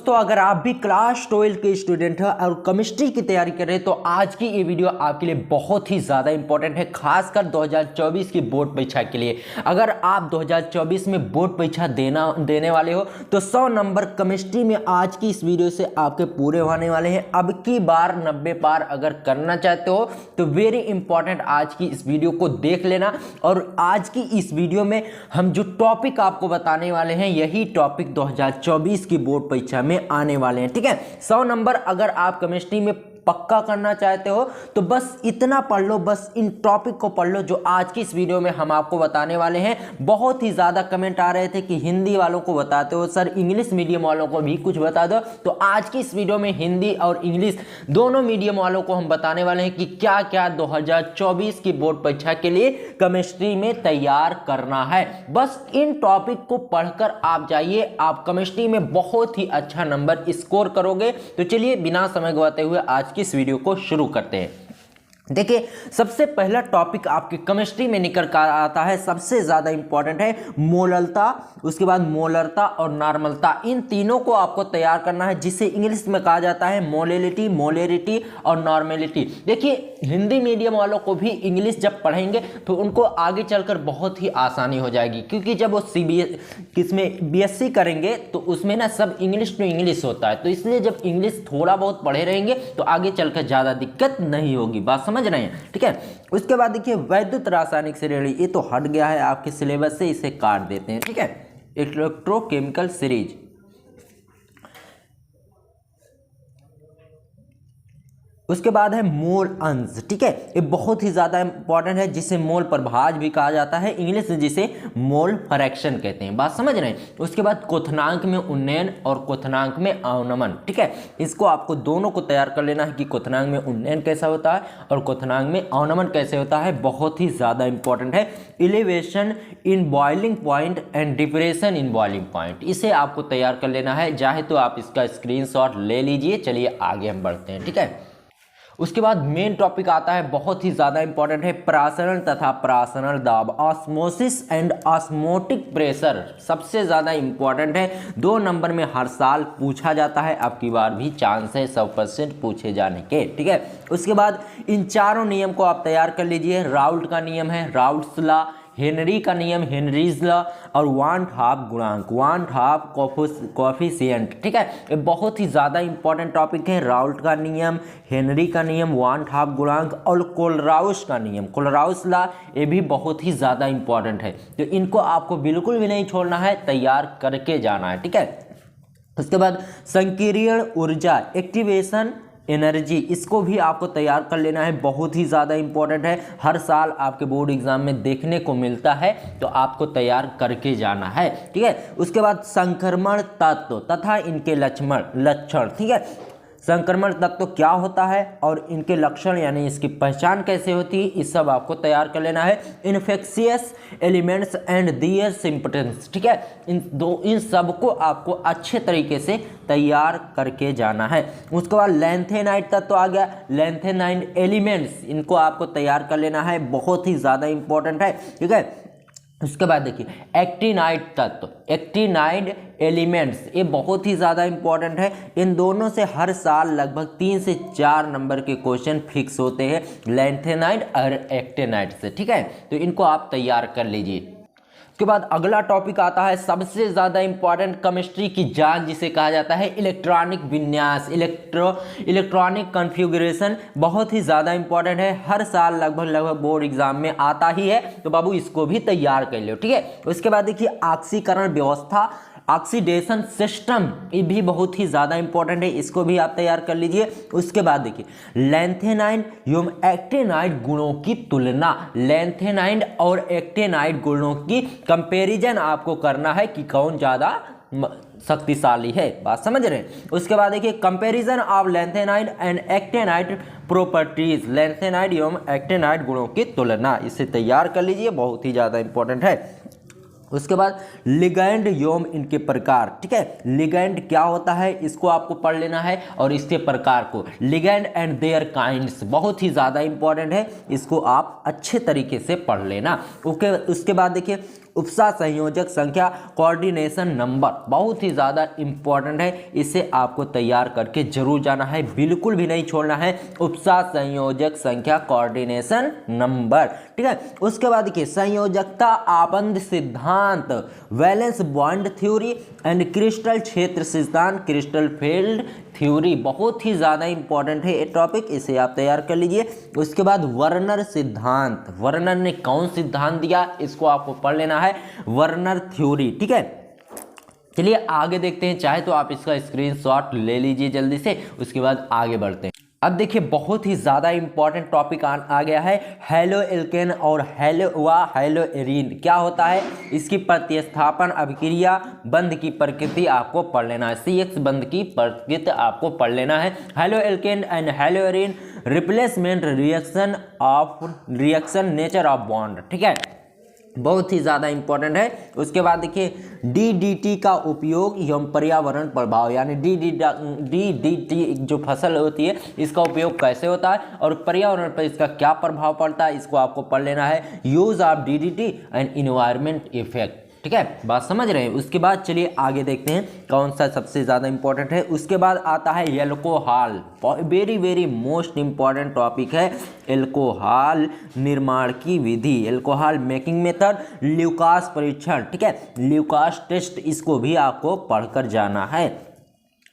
दोस्तों, अगर आप भी क्लास 12 के स्टूडेंट हैं और केमिस्ट्री की तैयारी कर रहे हैं तो आज की ये वीडियो आपके लिए बहुत ही ज़्यादा इंपॉर्टेंट है, खासकर 2024 की बोर्ड परीक्षा के लिए। अगर आप 2024 में बोर्ड परीक्षा देने वाले हो तो 100 नंबर केमिस्ट्री में आज की इस वीडियो से आपके पूरे होने वाले हैं। अब की बार 90 पार अगर करना चाहते हो तो वेरी इंपॉर्टेंट आज की इस वीडियो को देख लेना। और आज की इस वीडियो में हम जो टॉपिक आपको बताने वाले हैं यही टॉपिक 2024 की बोर्ड परीक्षा में आने वाले हैं। ठीक है, 100 नंबर अगर आप केमिस्ट्री में पक्का करना चाहते हो तो बस इतना पढ़ लो, बस इन टॉपिक को पढ़ लो जो आज की इस वीडियो में हम आपको बताने वाले हैं। बहुत ही ज़्यादा कमेंट आ रहे थे कि हिंदी वालों को बताते हो सर, इंग्लिश मीडियम वालों को भी कुछ बता दो। तो आज की इस वीडियो में हिंदी और इंग्लिश दोनों मीडियम वालों को हम बताने वाले हैं कि क्या क्या 2024 की बोर्ड परीक्षा के लिए केमिस्ट्री में तैयार करना है। बस इन टॉपिक को पढ़कर आप जाइए, आप केमिस्ट्री में बहुत ही अच्छा नंबर स्कोर करोगे। तो चलिए बिना समय गवाते हुए आज की इस वीडियो को शुरू करते हैं। देखिए, सबसे पहला टॉपिक आपके केमिस्ट्री में निकल कर आता है, सबसे ज़्यादा इंपॉर्टेंट है मोललता, उसके बाद मोलरता और नॉर्मलता। इन तीनों को आपको तैयार करना है जिसे इंग्लिश में कहा जाता है मोलेलिटी, मोलेरिटी और नॉर्मेलिटी। देखिए, हिंदी मीडियम वालों को भी इंग्लिश जब पढ़ेंगे तो उनको आगे चलकर बहुत ही आसानी हो जाएगी, क्योंकि जब वो किसमें बीएससी करेंगे तो उसमें ना सब इंग्लिश टू इंग्लिश होता है। तो इसलिए जब इंग्लिश थोड़ा बहुत पढ़े रहेंगे तो आगे चलकर ज़्यादा दिक्कत नहीं होगी। बात समझ रहे हैं? ठीक है, उसके बाद देखिए वैद्युत रासायनिक श्रेणी, ये तो हट गया है आपके सिलेबस से, इसे काट देते हैं। ठीक है, इलेक्ट्रोकेमिकल सीरीज। उसके बाद है मोल अंश। ठीक है, ये बहुत ही ज़्यादा इंपॉर्टेंट है, जिसे मोल प्रभाज भी कहा जाता है, इंग्लिश में जिसे मोल फ्रैक्शन कहते हैं। बात समझ रहे हैं? उसके बाद क्वथनांक में उन्नयन और क्वथनांक में अवनमन। ठीक है, इसको आपको दोनों को तैयार कर लेना है कि क्वथनांक में उन्नयन कैसा होता है और क्वथनांक में अवनमन कैसे होता है। बहुत ही ज़्यादा इंपॉर्टेंट है। Elevation in boiling point and depression in boiling point, इसे आपको तैयार कर लेना है। चाहे तो आप इसका स्क्रीनशॉट ले लीजिए। चलिए आगे हम बढ़ते हैं। ठीक है, उसके बाद मेन टॉपिक आता है, बहुत ही ज़्यादा इंपॉर्टेंट है, प्रासरण तथा प्रासरण दाब, ऑस्मोसिस एंड ऑस्मोटिक प्रेशर। सबसे ज़्यादा इंपॉर्टेंट है, 2 नंबर में हर साल पूछा जाता है, अब की बार भी चांस है 100% पूछे जाने के। ठीक है, उसके बाद इन चारों नियम को आप तैयार कर लीजिए। राउल्ट का नियम है राउल्ट्स लॉ, हेनरी का नियम हेनरीज लॉ और वांट हाफ गुणांक, वांट हाफ कोफिशिएंट। ठीक है, ये बहुत ही ज़्यादा इंपॉर्टेंट टॉपिक है। राउल्ट का नियम, हेनरी का नियम, वांट हाफ गुणांक और कोलराउस का नियम, कोलराउस लॉ, ये भी बहुत ही ज़्यादा इंपॉर्टेंट है। तो इनको आपको बिल्कुल भी नहीं छोड़ना है, तैयार करके जाना है। ठीक है, उसके बाद संकीर्ण ऊर्जा, एक्टिवेशन एनर्जी, इसको भी आपको तैयार कर लेना है, बहुत ही ज़्यादा इंपॉर्टेंट है, हर साल आपके बोर्ड एग्जाम में देखने को मिलता है, तो आपको तैयार करके जाना है। ठीक है, उसके बाद संक्रमण तत्व तथा इनके लक्षण। ठीक है, संक्रमण तत्व क्या होता है और इनके लक्षण यानी इसकी पहचान कैसे होती है, इस सब आपको तैयार कर लेना है। Infectious elements and their symptoms. ठीक है, इन सब को आपको अच्छे तरीके से तैयार करके जाना है। उसके बाद लैंथेनाइड तत्व आ गया, लैंथेनाइड एलिमेंट्स, इनको आपको तैयार कर लेना है, बहुत ही ज़्यादा इंपॉर्टेंट है। ठीक है, उसके बाद देखिए एक्टिनाइड तत्व, एक्टिनाइड एलिमेंट्स, ये बहुत ही ज़्यादा इंपॉर्टेंट है। इन दोनों से हर साल लगभग 3 से 4 नंबर के क्वेश्चन फिक्स होते हैं, लैंथेनाइड और एक्टिनाइड से। ठीक है, तो इनको आप तैयार कर लीजिए। उसके बाद अगला टॉपिक आता है, सबसे ज़्यादा इंपॉर्टेंट केमिस्ट्री की जान जिसे कहा जाता है, इलेक्ट्रॉनिक विन्यास, इलेक्ट्रॉनिक कॉन्फ़िगरेशन, बहुत ही ज़्यादा इंपॉर्टेंट है, हर साल लगभग बोर्ड एग्जाम में आता ही है, तो बाबू इसको भी तैयार कर लो। ठीक है, उसके बाद देखिए ऑक्सीकरण व्यवस्था, ऑक्सीडेशन सिस्टम, ये भी बहुत ही ज़्यादा इंपॉर्टेंट है, इसको भी आप तैयार कर लीजिए। उसके बाद देखिए लैंथेनाइड एवं एक्टिनाइड गुणों की तुलना, लैंथेनाइड और एक्टिनाइड गुणों की कंपैरिजन आपको करना है कि कौन ज़्यादा शक्तिशाली है। बात समझ रहे हैं? उसके बाद देखिए comparison of lanthanide and actinide properties, lanthanide एवं एक्टिनाइड गुणों की तुलना, इसे तैयार कर लीजिए, बहुत ही ज़्यादा इंपॉर्टेंट है। उसके बाद लिगैंड एवं इनके प्रकार। ठीक है, लिगैंड क्या होता है इसको आपको पढ़ लेना है और इसके प्रकार को, लिगैंड एंड देयर काइंड्स, बहुत ही ज़्यादा इंपॉर्टेंट है, इसको आप अच्छे तरीके से पढ़ लेना। उसके बाद देखिए उपसा संयोजक संख्या कोऑर्डिनेशन नंबर बहुत ही ज़्यादा इंपॉर्टेंट है, इसे आपको तैयार करके जरूर जाना है, बिल्कुल भी नहीं छोड़ना है। उपसा संयोजक संख्या कोऑर्डिनेशन नंबर, ठीक है। उसके बाद देखिए संयोजकता आबंध सिद्धांत, valence bond theory and crystal क्षेत्र सिद्धांत, क्रिस्टल फील्ड थ्योरी, बहुत ही ज़्यादा इंपॉर्टेंट है ये टॉपिक, इसे आप तैयार कर लीजिए। उसके बाद वर्नर सिद्धांत, वर्नर ने कौन सिद्धांत दिया इसको आपको पढ़ लेना है, वर्नर थ्योरी, ठीक है। चलिए आगे देखते हैं, चाहे तो आप इसका स्क्रीनशॉट ले लीजिए जल्दी से, उसके बाद आगे बढ़ते हैं। अब देखिए बहुत ही ज़्यादा इंपॉर्टेंट टॉपिक आ गया है, हेलो एल्केन और हेलो एरीन क्या होता है, इसकी प्रतिस्थापन अभिक्रिया बंध की प्रकृति आपको पढ़ लेना है, CX बंध की प्रकृति आपको पढ़ लेना है। Halo alkane and hello arene replacement reaction nature of bond, ठीक है, बहुत ही ज़्यादा इंपॉर्टेंट है। उसके बाद देखिए DDT का उपयोग एवं पर्यावरण प्रभाव, यानी DDT जो फसल होती है इसका उपयोग कैसे होता है और पर्यावरण पर इसका क्या प्रभाव पड़ता है, इसको आपको पढ़ लेना है, use of DDT and environment effect, ठीक है, बात समझ रहे हैं। उसके बाद चलिए आगे देखते हैं कौन सा सबसे ज़्यादा इंपॉर्टेंट है। उसके बाद आता है alcohol, very most important topic है, एल्कोहल निर्माण की विधि, एल्कोहल मेकिंग मेथड, ल्यूकास परीक्षण, ठीक है, ल्यूकास टेस्ट, इसको भी आपको पढ़कर जाना है।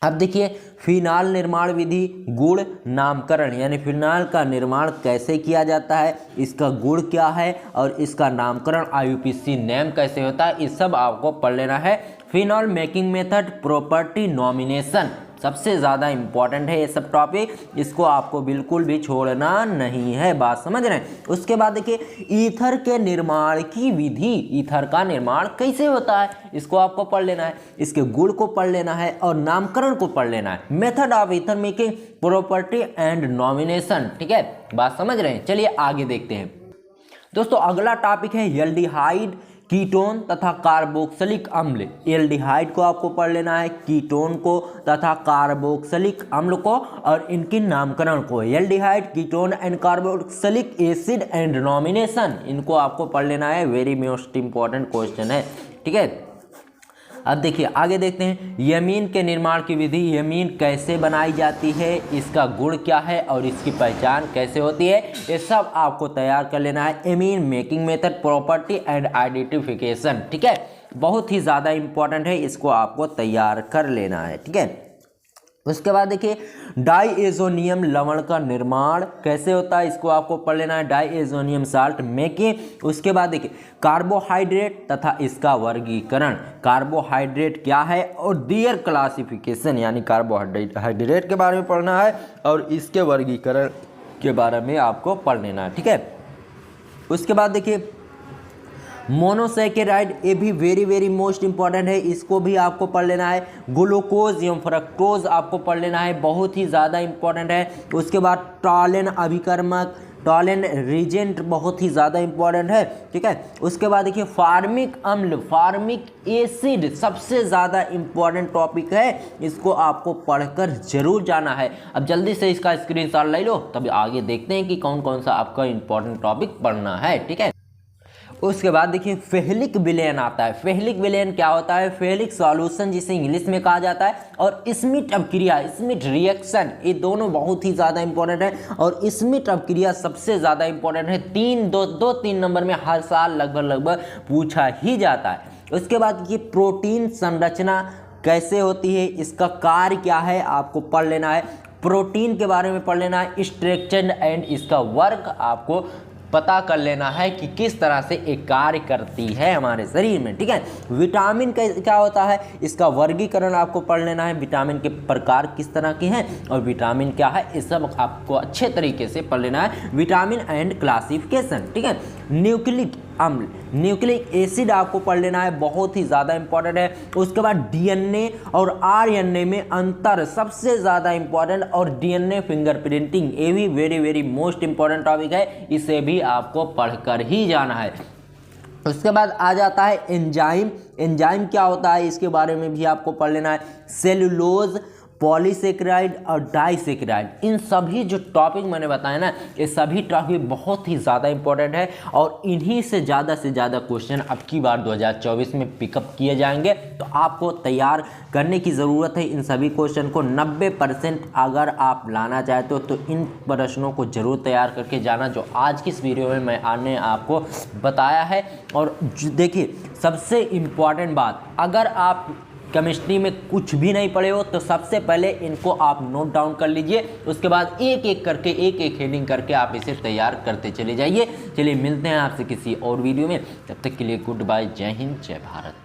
अब देखिए फिनाल निर्माण विधि, गुण नामकरण, यानी फिनाल का निर्माण कैसे किया जाता है, इसका गुण क्या है और इसका नामकरण IUPAC नेम कैसे होता है, ये सब आपको पढ़ लेना है। Phenol making method, property nomination, सबसे ज़्यादा इंपॉर्टेंट है ये सब टॉपिक, इसको आपको बिल्कुल भी छोड़ना नहीं है, बात समझ रहे हैं। उसके बाद देखिए ईथर के निर्माण की विधि, ईथर का निर्माण कैसे होता है इसको आपको पढ़ लेना है, इसके गुण को पढ़ लेना है और नामकरण को पढ़ लेना है। Method of ether making, property and nomination, ठीक है, बात समझ रहे हैं। चलिए आगे देखते हैं दोस्तों, अगला टॉपिक है एल्डिहाइड, कीटोन तथा कार्बोक्सिलिक अम्ल। एल्डिहाइड को आपको पढ़ लेना है, कीटोन को तथा कार्बोक्सिलिक अम्ल को और इनके नामकरण को, aldehyde, ketone and carboxylic acid and nomination, इनको आपको पढ़ लेना है, वेरी मोस्ट इंपॉर्टेंट क्वेश्चन है, ठीक है। अब देखिए आगे देखते हैं, यमीन के निर्माण की विधि, यमीन कैसे बनाई जाती है, इसका गुण क्या है और इसकी पहचान कैसे होती है, ये सब आपको तैयार कर लेना है। Yamin making method, property and identification, ठीक है, बहुत ही ज़्यादा इंपॉर्टेंट है, इसको आपको तैयार कर लेना है, ठीक है। उसके बाद देखिए डाइएजोनियम लवण का निर्माण कैसे होता है, इसको आपको पढ़ लेना है, डाइएजोनियम साल्ट मेकिंग। उसके बाद देखिए कार्बोहाइड्रेट तथा इसका वर्गीकरण, कार्बोहाइड्रेट क्या है और दियर क्लासिफिकेशन, यानी कार्बोहाइड्रेट के बारे में पढ़ना है और इसके वर्गीकरण के बारे में आपको पढ़ लेना है, ठीक है। उसके बाद देखिए मोनोसैकेराइड, ये भी वेरी मोस्ट इंपॉर्टेंट है, इसको भी आपको पढ़ लेना है। ग्लूकोज एवं फ्रक्टोज आपको पढ़ लेना है, बहुत ही ज़्यादा इंपॉर्टेंट है। उसके बाद टॉलेन अभिकर्मक, टॉलेन रीजेंट, बहुत ही ज़्यादा इंपॉर्टेंट है, ठीक है। उसके बाद देखिए फार्मिक अम्ल, फार्मिक एसिड, सबसे ज़्यादा इंपॉर्टेंट टॉपिक है, इसको आपको पढ़कर जरूर जाना है। अब जल्दी से इसका स्क्रीनशॉट ले लो, तब आगे देखते हैं कि कौन कौन सा आपका इंपॉर्टेंट टॉपिक पढ़ना है, ठीक है। उसके बाद देखिए फेहलिक विलयन आता है। फेहलिक विलयन क्या होता है, फेहलिक सॉल्यूशन जिसे इंग्लिश में कहा जाता है, और स्मिट अपक्रिया, स्मिट रिएक्शन, ये दोनों बहुत ही ज़्यादा इंपॉर्टेंट है। और स्मिट अपक्रिया सबसे ज़्यादा इंपॉर्टेंट है, 3 नंबर में हर साल लगभग पूछा ही जाता है। उसके बाद ये प्रोटीन संरचना कैसे होती है, इसका कार्य क्या है, आपको पढ़ लेना है। प्रोटीन के बारे में पढ़ लेना है, स्ट्रक्चर एंड इसका वर्क आपको पता कर लेना है कि किस तरह से एक कार्य करती है हमारे शरीर में, ठीक है। विटामिन का क्या होता है, इसका वर्गीकरण आपको पढ़ लेना है, विटामिन के प्रकार किस तरह के हैं और विटामिन क्या है, ये सब आपको अच्छे तरीके से पढ़ लेना है। विटामिन एंड क्लासिफिकेशन, ठीक है। न्यूक्लिक अम्ल, न्यूक्लिक एसिड आपको पढ़ लेना है, बहुत ही ज़्यादा इंपॉर्टेंट है। उसके बाद डीएनए और आरएनए में अंतर सबसे ज़्यादा इंपॉर्टेंट, और डीएनए फिंगरप्रिंटिंग, ये भी वेरी मोस्ट इंपॉर्टेंट टॉपिक है, इसे भी आपको पढ़कर ही जाना है। उसके बाद आ जाता है एंजाइम। एंजाइम क्या होता है, इसके बारे में भी आपको पढ़ लेना है। सेलुलोज पॉलीसेकेराइड और डाइसेकेराइड, इन सभी जो टॉपिक मैंने बताया ना, ये सभी टॉपिक बहुत ही ज़्यादा इंपॉर्टेंट है और इन्हीं से ज़्यादा क्वेश्चन अब की बार 2024 में पिकअप किए जाएंगे। तो आपको तैयार करने की ज़रूरत है इन सभी क्वेश्चन को। 90% अगर आप लाना चाहते हो तो इन प्रश्नों को जरूर तैयार करके जाना, जो आज की इस वीडियो में मैंने आपको बताया है। और देखिए सबसे इम्पॉर्टेंट बात, अगर आप केमिस्ट्री में कुछ भी नहीं पढ़े हो तो सबसे पहले इनको आप नोट डाउन कर लीजिए, उसके बाद एक एक करके एक एक हेडिंग करके आप इसे तैयार करते चले जाइए। चलिए मिलते हैं आपसे किसी और वीडियो में, तब तक के लिए गुड बाय, जय हिंद, जय भारत।